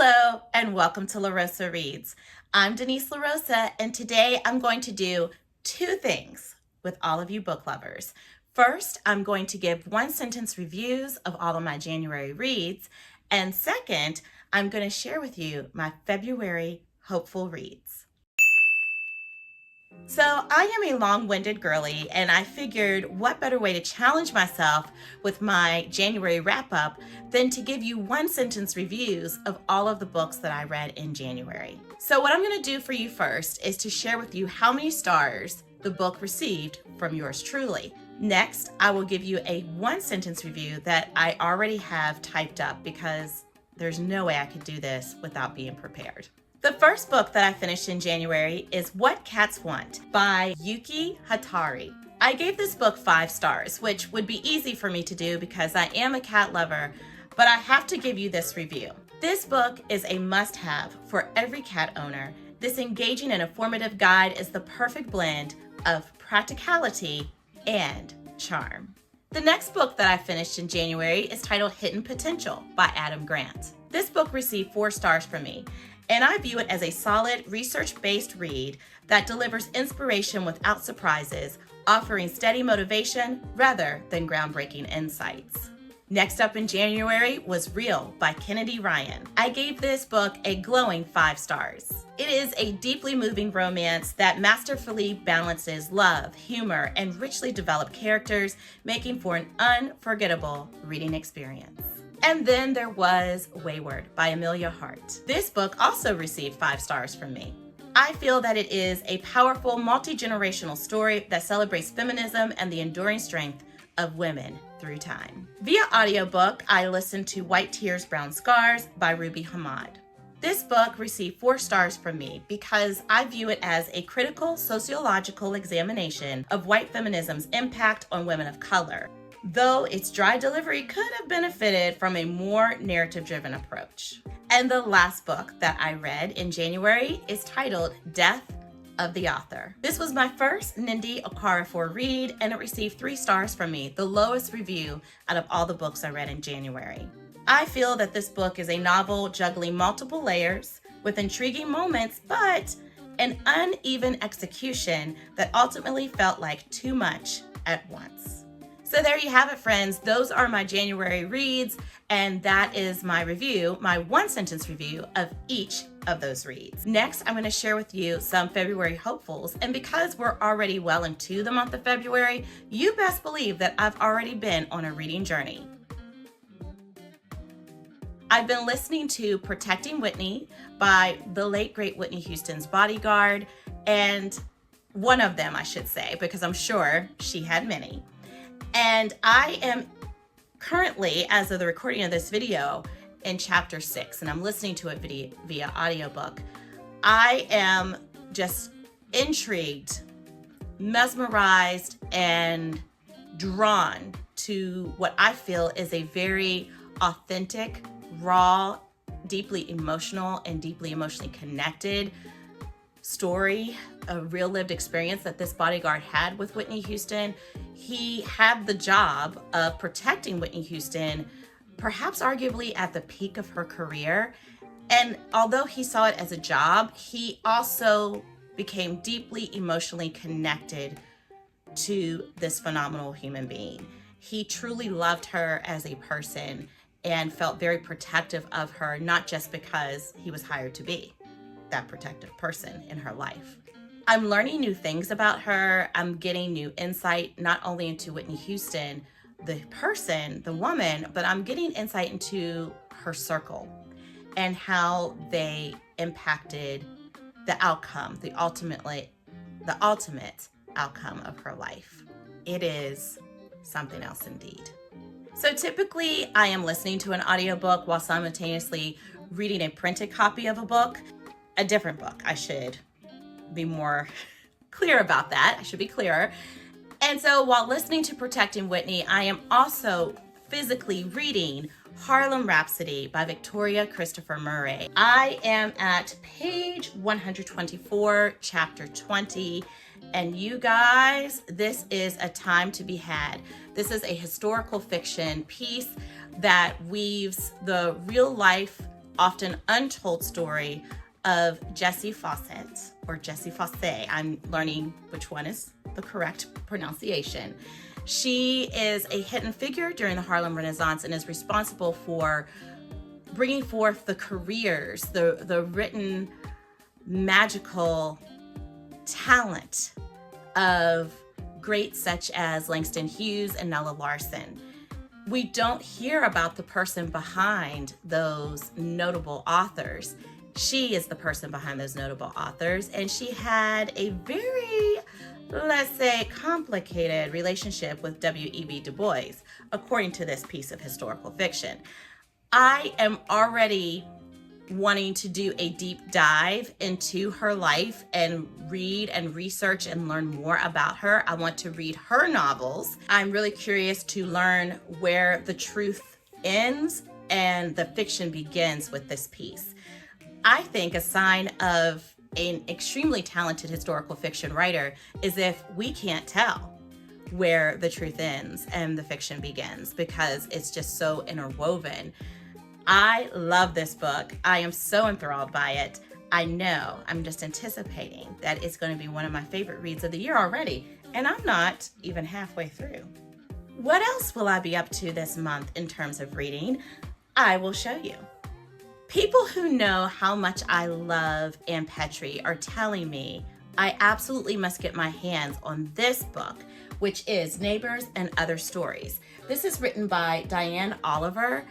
Hello and welcome to LaRosa Reads. I'm Denise LaRosa, and today I'm going to do two things with all of you book lovers. First, I'm going to give one-sentence reviews of all of my January reads, and second, I'm going to share with you my February hopeful reads. So I am a long-winded girly, and I figured what better way to challenge myself with my January wrap-up than to give you one-sentence reviews of all of the books that I read in January. So what I'm going to do for you first is to share with you how many stars the book received from yours truly. Next, I will give you a one-sentence review that I already have typed up because there's no way I could do this without being prepared. The first book that I finished in January is What Cats Want by Yuki Hatari. I gave this book 5 stars, which would be easy for me to do because I am a cat lover, but I have to give you this review. This book is a must-have for every cat owner. This engaging and informative guide is the perfect blend of practicality and charm. The next book that I finished in January is titled Hidden Potential by Adam Grant. This book received 4 stars from me, and I view it as a solid research-based read that delivers inspiration without surprises, offering steady motivation rather than groundbreaking insights. Next up in January was Real by Kennedy Ryan. I gave this book a glowing 5 stars. It is a deeply moving romance that masterfully balances love, humor, and richly developed characters, making for an unforgettable reading experience. And then there was Weyward by Amelia Hart. This book also received 5 stars from me. I feel that it is a powerful, multi-generational story that celebrates feminism and the enduring strength of women through time. Via audiobook, I listened to White Tears, Brown Scars by Ruby Hamad. This book received 4 stars from me because I view it as a critical sociological examination of white feminism's impact on women of color, though its dry delivery could have benefited from a more narrative-driven approach. And the last book that I read in January is titled Death of the Author. This was my first Nindi Okorafor read, and it received 3 stars from me, the lowest review out of all the books I read in January. I feel that this book is a novel juggling multiple layers with intriguing moments, but an uneven execution that ultimately felt like too much at once. So there you have it, friends. Those are my January reads, and that is my review, my one-sentence review of each of those reads. Next, I'm going to share with you some February hopefuls, and because we're already well into the month of February, you best believe that I've already been on a reading journey. I've been listening to Protecting Whitney by the late great Whitney Houston's bodyguard, and one of them, I should say, because I'm sure she had many. And I am currently, as of the recording of this video, in chapter 6, and I'm listening to it via audiobook. I am just intrigued, mesmerized, and drawn to what I feel is a very authentic, raw, deeply emotional, and deeply emotionally connected story, a real lived experience that this bodyguard had with Whitney Houston. He had the job of protecting Whitney Houston, perhaps arguably at the peak of her career. And although he saw it as a job, he also became deeply emotionally connected to this phenomenal human being. He truly loved her as a person and felt very protective of her, not just because he was hired to be that protective person in her life. I'm learning new things about her. I'm getting new insight, not only into Whitney Houston, the person, the woman, but I'm getting insight into her circle and how they impacted the outcome, the ultimate outcome of her life. It is something else indeed. So typically I am listening to an audiobook while simultaneously reading a printed copy of a book. A different book. I should be more clear about that. I should be clearer. And so while listening to Protecting Whitney, I am also physically reading Harlem Rhapsody by Victoria Christopher Murray. I am at page 124, chapter 20. And you guys, this is a time to be had. This is a historical fiction piece that weaves the real life often untold story of Jessie Fawcett, or Jessie Fawcett. I'm learning which one is the correct pronunciation. She is a hidden figure during the Harlem Renaissance and is responsible for bringing forth the careers, the written magical talent of greats such as Langston Hughes and Nella Larson. We don't hear about the person behind those notable authors. She is the person behind those notable authors, and she had a very, let's say, complicated relationship with W.E.B. Du Bois, according to this piece of historical fiction. I am already wanting to do a deep dive into her life and read and research and learn more about her. I want to read her novels. I'm really curious to learn where the truth ends and the fiction begins with this piece. I think a sign of an extremely talented historical fiction writer is if we can't tell where the truth ends and the fiction begins, because it's just so interwoven. I love this book. I am so enthralled by it. I know, I'm just anticipating that it's going to be one of my favorite reads of the year already, and I'm not even halfway through. What else will I be up to this month in terms of reading? I will show you. People who know how much I love Ann Petrie are telling me I absolutely must get my hands on this book, which is Neighbors and Other Stories. This is written by Diane Oliver.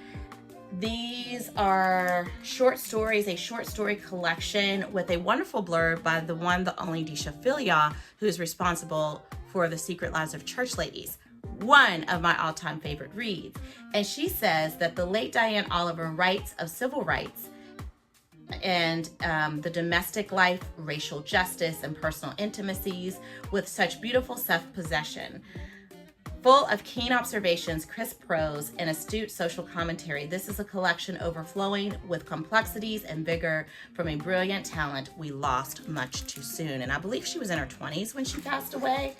These are short stories, a short story collection with a wonderful blurb by the one, the only Disha Filia, who is responsible for The Secret Lives of Church Ladies, one of my all-time favorite reads. And she says that the late Diane Oliver writes of civil rights and the domestic life, racial justice, and personal intimacies with such beautiful self-possession. Full of keen observations, crisp prose, and astute social commentary, this is a collection overflowing with complexities and vigor from a brilliant talent we lost much too soon. And I believe she was in her 20s when she passed away.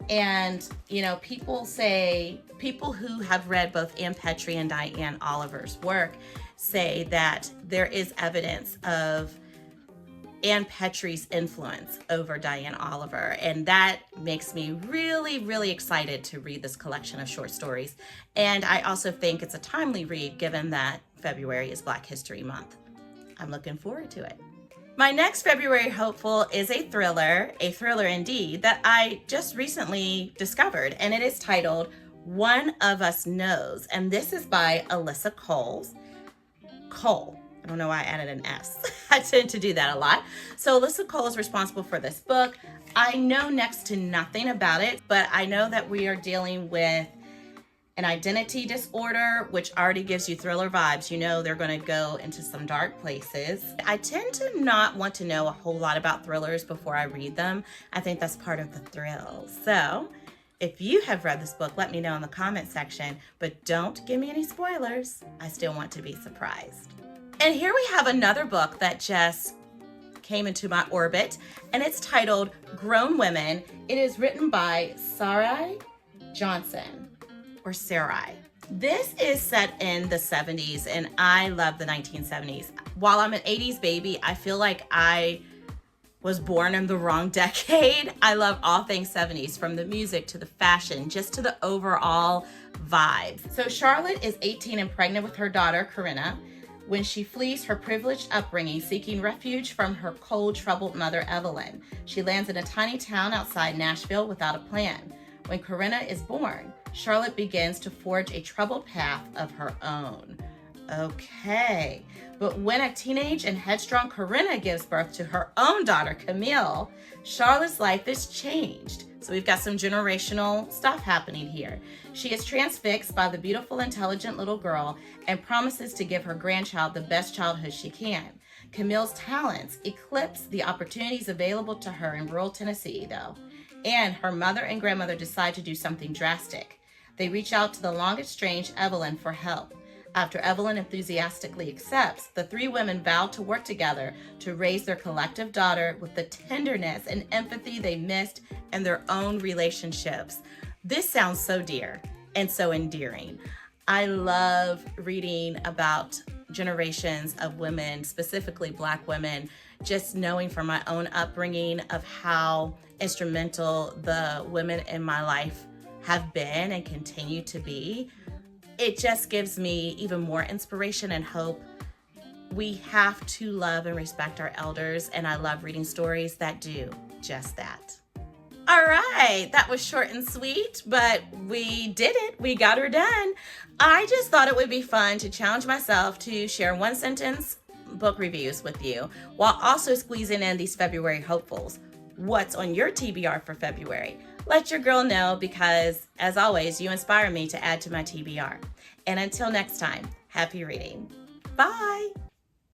And, you know, people who have read both Ann Petrie and Diane Oliver's work say that there is evidence of Ann Petrie's influence over Diane Oliver. And that makes me really, really excited to read this collection of short stories. And I also think it's a timely read given that February is Black History Month. I'm looking forward to it. My next February hopeful is a thriller indeed, that I just recently discovered, and it is titled One of Us Knows, and this is by Alyssa Cole. I don't know why I added an S. I tend to do that a lot. So Alyssa Cole is responsible for this book. I know next to nothing about it, but I know that we are dealing with an identity disorder, which already gives you thriller vibes. You know they're going to go into some dark places. I tend to not want to know a whole lot about thrillers before I read them. I think that's part of the thrill. So if you have read this book, let me know in the comment section, but don't give me any spoilers. I still want to be surprised. And here we have another book that just came into my orbit, and it's titled Grown Women. It is written by Sarai Johnson. Or Sarai. This is set in the 70s, and I love the 1970s. While I'm an 80s baby, I feel like I was born in the wrong decade. I love all things 70s, from the music to the fashion, just to the overall vibe. So Charlotte is 18 and pregnant with her daughter, Corinna, when she flees her privileged upbringing, seeking refuge from her cold, troubled mother, Evelyn. She lands in a tiny town outside Nashville without a plan. When Corinna is born, Charlotte begins to forge a troubled path of her own. Okay, but when a teenage and headstrong Corinna gives birth to her own daughter, Camille, Charlotte's life is changed. So we've got some generational stuff happening here. She is transfixed by the beautiful, intelligent little girl and promises to give her grandchild the best childhood she can. Camille's talents eclipse the opportunities available to her in rural Tennessee, though, and her mother and grandmother decide to do something drastic. They reach out to the long-estranged Evelyn for help. After Evelyn enthusiastically accepts, the three women vow to work together to raise their collective daughter with the tenderness and empathy they missed in their own relationships. This sounds so dear and so endearing. I love reading about generations of women, specifically Black women, just knowing from my own upbringing of how instrumental the women in my life have been and continue to be. It just gives me even more inspiration and hope. We have to love and respect our elders, and I love reading stories that do just that. All right, that was short and sweet, but we did it. We got her done. I just thought it would be fun to challenge myself to share one sentence book reviews with you while also squeezing in these February hopefuls. What's on your TBR for February? Let your girl know because, as always, you inspire me to add to my TBR. And until next time, happy reading. Bye.